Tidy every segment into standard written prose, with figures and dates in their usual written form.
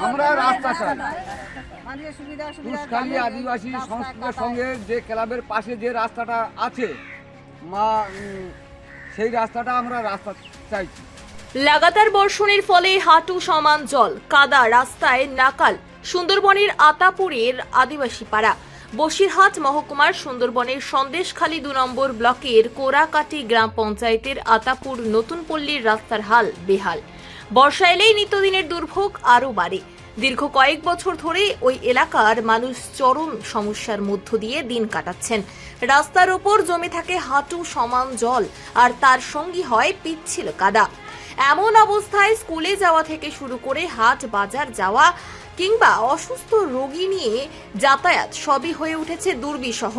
আমরা রাস্তা চাই। তুষখালী আদিবাসী সংস্কৃতির সঙ্গে যে ক্লাবের পাশে যে রাস্তাটা আছে সেই রাস্তাটা আমরা রাস্তা চাইছি। লাগাতার বর্ষণের ফলে হাঁটু সমান জল, কাদা রাস্তায় নাকাল সুন্দরবনের আতাপুরের আদিবাসী পাড়া। বসিরহাট মহকুমার সুন্দরবনের সন্দেশখালী ২ নম্বর ব্লকের কোরাকাটি গ্রাম পঞ্চায়েতের আতাপুর নতুন পল্লীর রাস্তার হাল বেহাল। বর্ষা এলেই নিত্যদিনের দুর্ভোগ আরও বাড়ে। দীর্ঘ কয়েক বছর ধরে ওই এলাকার মানুষ চরম সমস্যার মধ্য দিয়ে দিন কাটাচ্ছেন। রাস্তার ওপর জমে থাকে হাঁটু সমান জল, আর তার সঙ্গী হয় পিচ্ছিল কাদা। এমন অবস্থায় স্কুলে যাওয়া থেকে শুরু করে হাট বাজার যাওয়া কিংবা অসুস্থ রোগী নিয়ে যাতায়াত সবই হয়ে উঠেছে দুর্বিষহ।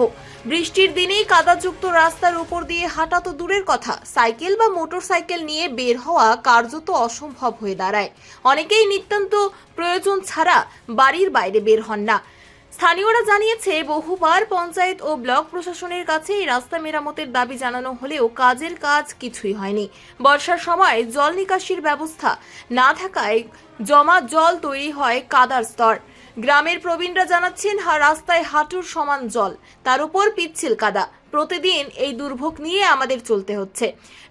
বৃষ্টির দিনেই কাদাযুক্ত রাস্তার উপর দিয়ে হাঁটা তো দূরের কথা, সাইকেল বা মোটরসাইকেল নিয়ে বের হওয়া কার্যত অসম্ভব হয়ে দাঁড়ায়। অনেকেই নিতান্ত প্রয়োজন ছাড়া বাড়ির বাইরে বের হন না। স্থানীয়রা জানিয়েছে, বহুবার পঞ্চায়েত ও ব্লক প্রশাসনের কাছে এই রাস্তা মেরামতের দাবি জানানো হলেও কাজের কাজ কিছুই হয়নি। বর্ষার সময় জল নিকাশির ব্যবস্থা না থাকায় জমা জল তৈরি হয় কাদার স্তর। গ্রামের প্রবীণরা জানাচ্ছেন, রাস্তায় হাঁটুর সমান জল, তার উপর পিচ্ছিল কাদা। প্রতিদিন এই দুর্ভোগ নিয়ে আমাদের চলতে হচ্ছে।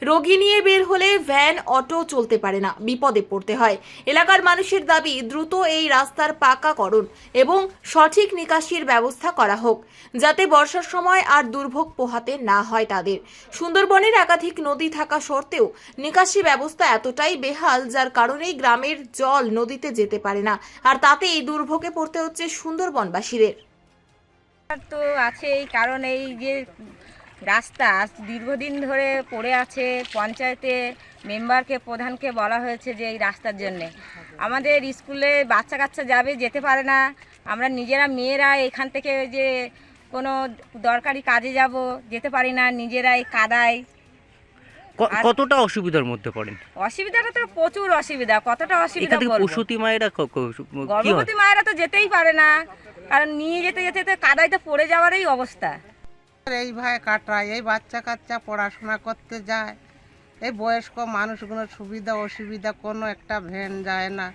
রোগী নিয়ে বের হলে ভ্যান, অটো চলতে পারে না, বিপদে পড়তে হয়। এলাকার মানুষের দাবি, দ্রুত এই রাস্তার পাকাকরণ এবং সঠিক নিকাশির ব্যবস্থা করা হোক, যাতে বর্ষার সময় আর দুর্ভোগ পোহাতে না হয় তাদের। সুন্দরবনের একাধিক নদী থাকা সত্ত্বেও নিকাশি ব্যবস্থা এতটাই বেহাল, যার কারণেই গ্রামের জল নদীতে যেতে পারে না, আর তাতে এই দুর্ভোগে পড়তে হচ্ছে সুন্দরবনবাসীদের। তো আছে এই কারণ, এই যে রাস্তা দীর্ঘদিন ধরে পড়ে আছে, পঞ্চায়েতে মেম্বারকে, প্রধানকে বলা হয়েছে যে এই রাস্তার জন্যে আমাদের স্কুলে বাচ্চা কাচ্চা যাবে, যেতে পারে না। আমরা নিজেরা মেয়েরা এখান থেকে যে কোনো দরকারি কাজে যাব, যেতে পারি না, নিজেরাই কাদায়। কতটা অসুবিধার মধ্যে পড়েন? অসুবিধাটা তো প্রচুর অসুবিধা। কতটা অসুবিধা বলবো, প্রসূতি মায়েরা গর্ভবতী মায়েরা তো যেতেই পারে না, কারণ নিয়ে যেতে যেতে কাদায় তো পড়ে যাওয়ারই অবস্থা। এইভাবে কাটায়, এই বাচ্চা কাচ্চা পড়াশোনা করতে যায়, এই বয়স্ক মানুষগুলোর সুবিধা অসুবিধা কোনো একটা ভ্যান যায় না,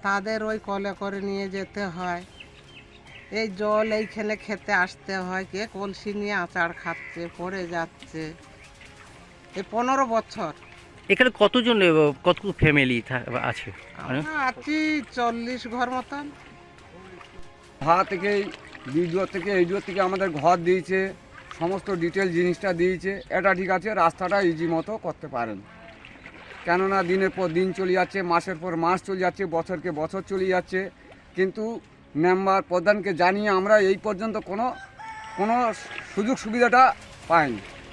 তাদের ওই কলে করে নিয়ে যেতে হয়। এই জল এইখানে খেতে আসতে হয়, কে কলসি নিয়ে আচার খাচ্ছে, পড়ে যাচ্ছে। এই 15 বছর। এখানে কতজন, কত ফ্যামিলি আছে? আছি 40 ঘর মতন। থেকে এই দূর থেকে আমাদের ঘর দিয়েছে, সমস্ত ডিটেল জিনিসটা দিয়েছে। এটা ঠিক আছে, রাস্তাটা ইজি মতো করতে পারেন, কেননা দিনের পর দিন চলে যাচ্ছে, মাসের পর মাস চলে যাচ্ছে, বছরকে বছর চলে যাচ্ছে, কিন্তু মেম্বার প্রধানকে জানিয়ে আমরা এই পর্যন্ত কোনো সুযোগ সুবিধাটা পাইনি।